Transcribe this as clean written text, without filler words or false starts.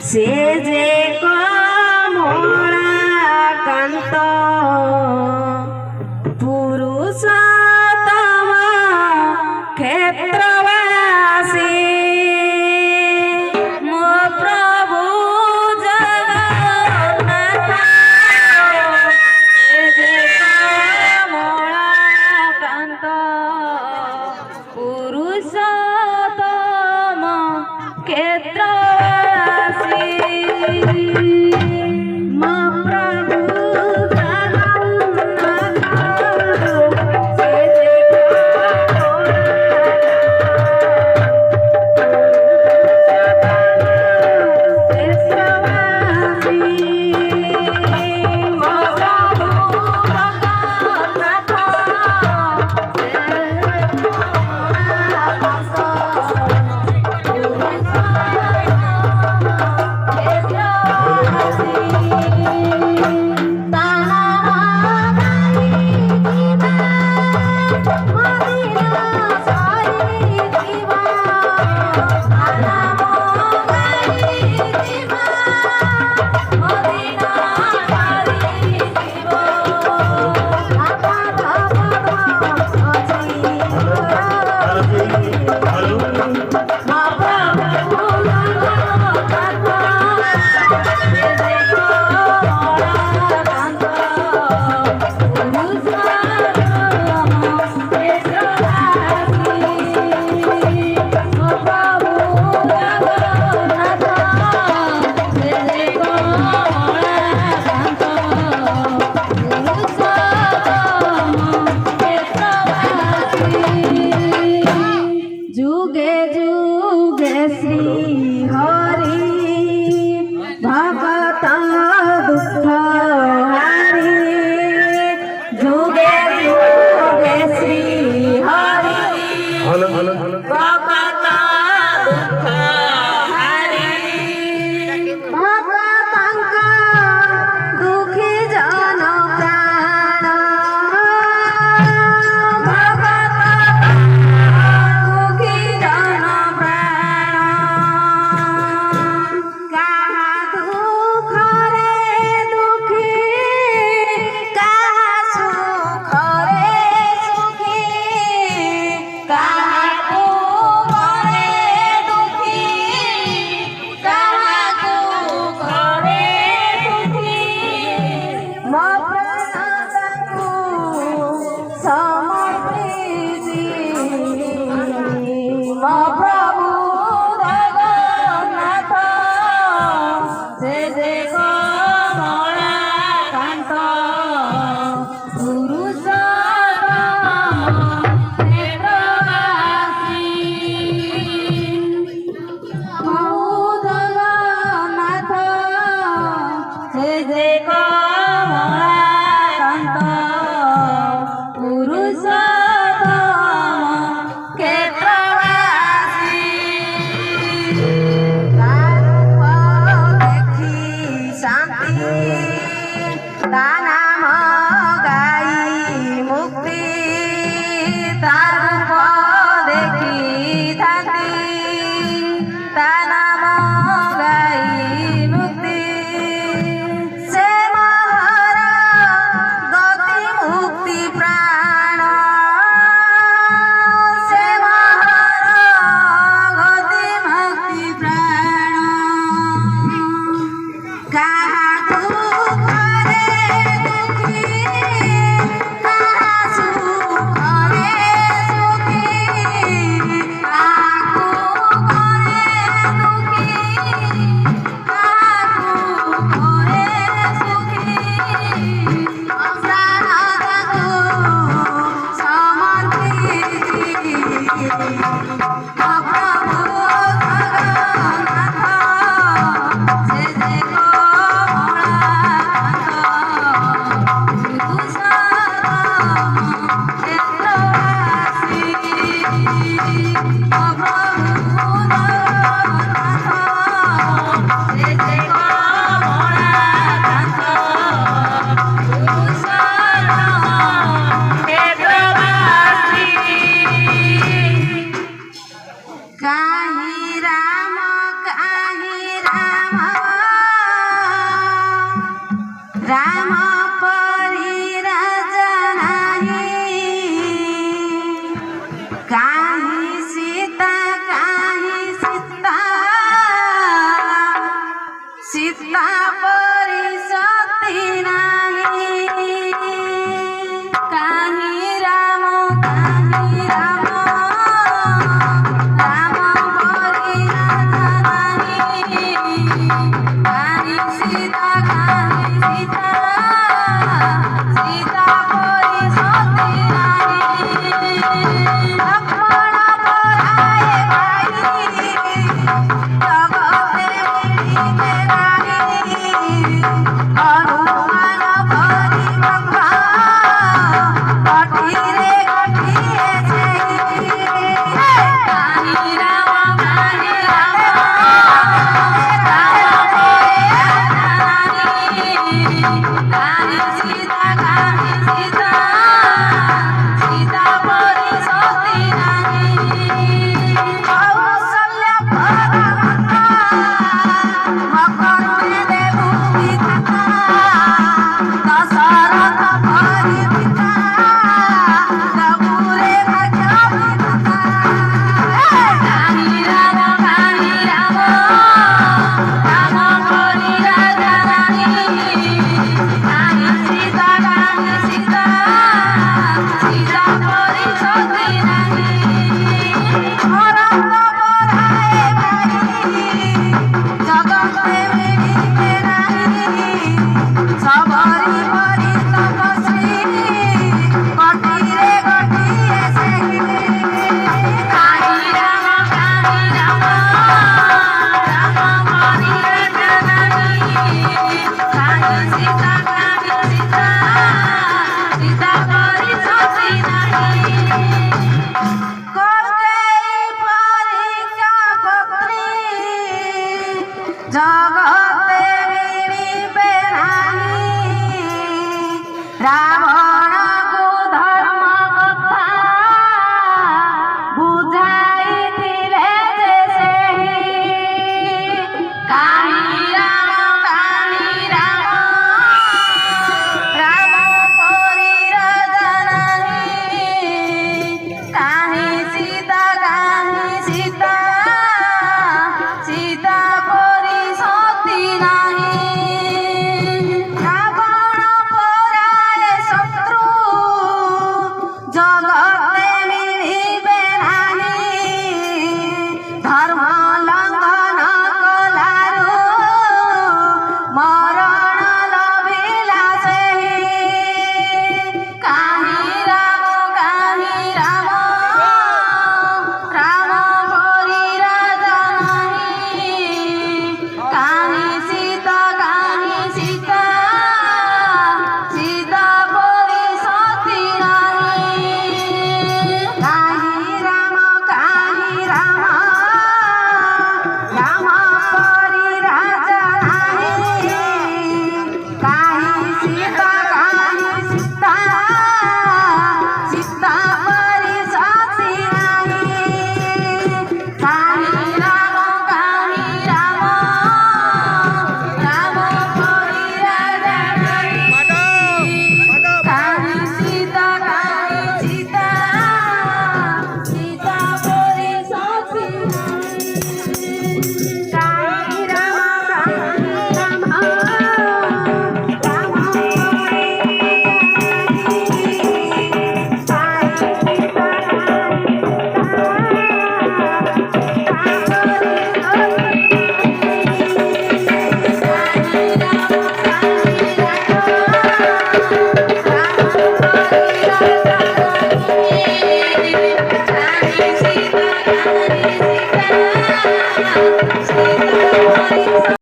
से जे कमला कांत पुरुषोत्तम क्षेत्रवासी मो प्रभु जगन्नाथ से जे कमला कांत पुरुषोत्तम क्षेत्रवासी। सीता परी सती नाही काही राम राम परी राधा नाही काही सीता सीता परी सती नाही लक्ष्मण पराये भाई जगते मिलिते नाही हनुमान परी गंगा गठिरे गठिए काही राम काही सीता सीता परी सती नाही कौशल्य पराक्रम मकरुणे देवु पिता दशरथ परी पिता रघुरे भाग्य विधाता काही राम राम परी राधा रानी काही सीता सीता परी सती नाही भरत पराये भाई जगते मिलिते नाही सबरी परी तपस्वी गठिरे गठिए काही राम परी राधा रानी काही सीता सीता परी सती नाही कौकेयी परी का पत्नी जगत